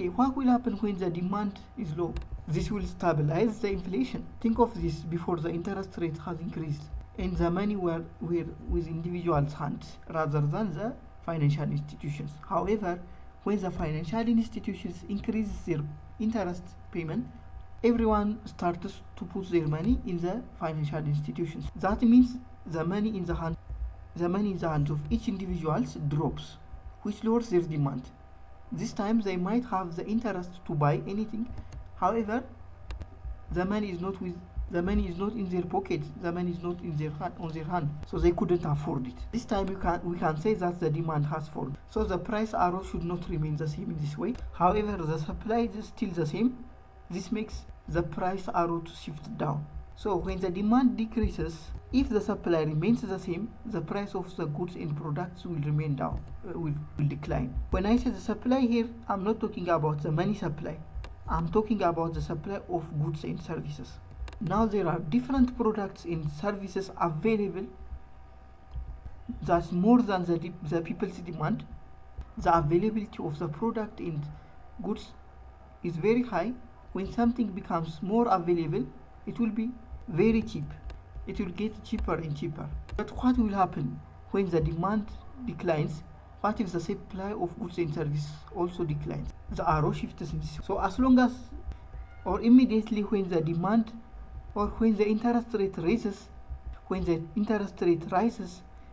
Okay, what will happen when the demand is low? This will stabilize the inflation. Think of this before the interest rate has increased and the money were with individuals' hands rather than the financial institutions. However, when the financial institutions increase their interest payment, everyone starts to put their money in the financial institutions. That means the money in the hands of each individual drops, which lowers their demand. This time they might have the interest to buy anything. However, the money is not in their pocket. The money is not in on their hand, so they couldn't afford it. This time we can say that the demand has fallen. So the price arrow should not remain the same in this way. However, the supply is still the same. This makes the price arrow to shift down. So when the demand decreases, if the supply remains the same, the price of the goods and products will remain down, will decline. When I say the supply here, I'm not talking about the money supply. I'm talking about the supply of goods and services. Now there are different products and services available that's more than the people's demand. The availability of the product and goods is very high. When something becomes more available, it will be very cheap. It will get cheaper and cheaper. But what will happen when the demand declines? What if the supply of goods and services also declines? The arrow shifts in this. So as long as or immediately when the demand or when the interest rate rises,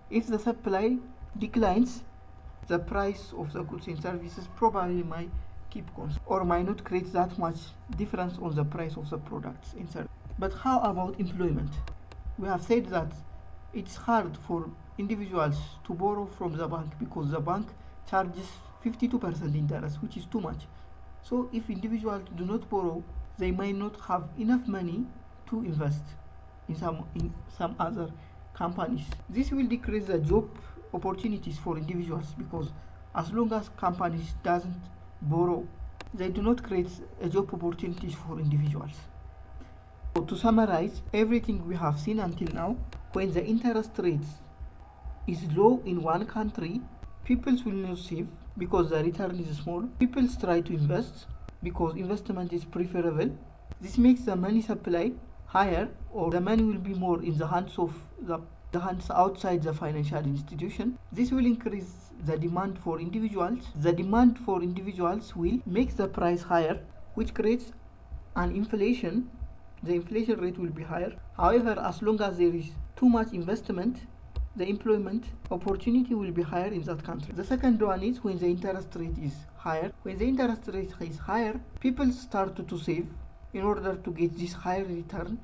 if the supply declines, the price of the goods and services probably might keep constant or might not create that much difference on the price of the products and services. But how about employment? We have said that it's hard for individuals to borrow from the bank because the bank charges 52% interest, which is too much. So if individuals do not borrow, they might not have enough money to invest in some other companies. This will decrease the job opportunities for individuals because as long as companies doesn't borrow, they do not create job opportunities for individuals. So to summarize everything we have seen until now, when the interest rates is low in one country, people will not save because the return is small. People try to invest because investment is preferable. This makes the money supply higher, or the money will be more in the hands of the hands outside the financial institution. This will increase the demand for individuals. The demand for individuals will make the price higher, which creates an inflation. The inflation rate will be higher. However, as long as there is too much investment, the employment opportunity will be higher in that country. The second one is when the interest rate is higher. When the interest rate is higher, people start to save in order to get this higher return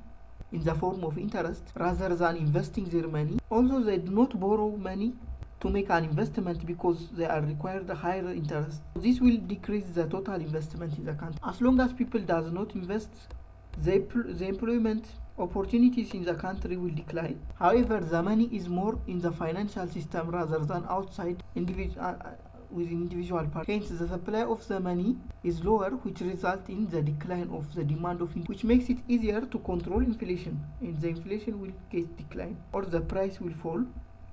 in the form of interest rather than investing their money. Also, they do not borrow money to make an investment because they are required a higher interest. This will decrease the total investment in the country. As long as people does not invest, the employment opportunities in the country will decline. However, the money is more in the financial system rather than outside with individual parts. Hence, the supply of the money is lower, which results in the decline of the demand of which makes it easier to control inflation, and the inflation will get decline, or the price will fall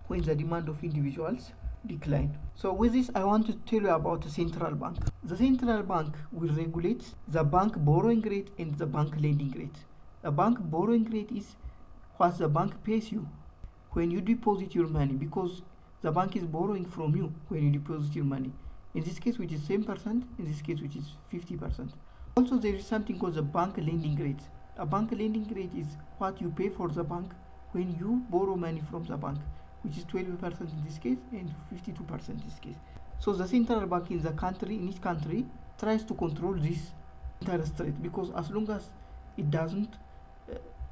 when the demand of individuals decline. So with this, I want to tell you about the central bank. The central bank will regulate the bank borrowing rate and the bank lending rate. The bank borrowing rate is what the bank pays you when you deposit your money, because the bank is borrowing from you when you deposit your money. In this case, which is 7%, in this case, which is 50%. Also, there is something called the bank lending rate. A bank lending rate is what you pay for the bank when you borrow money from the bank, which is 12% in this case and 52% in this case. So the central bank in each country tries to control this interest rate, because as long as it doesn't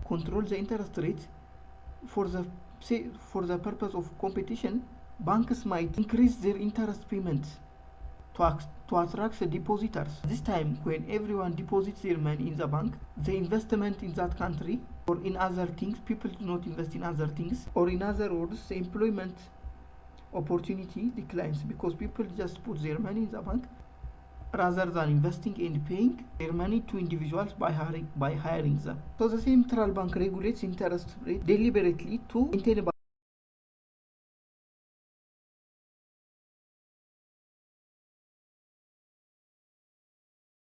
control the interest rate for the purpose of competition, banks might increase their interest payments to attract the depositors. This time, when everyone deposits their money in the bank, the investment in that country or in other things, people do not invest in other things, or in other words, the employment opportunity declines because people just put their money in the bank rather than investing and paying their money to individuals by hiring them. So the central bank regulates interest rate deliberately to maintain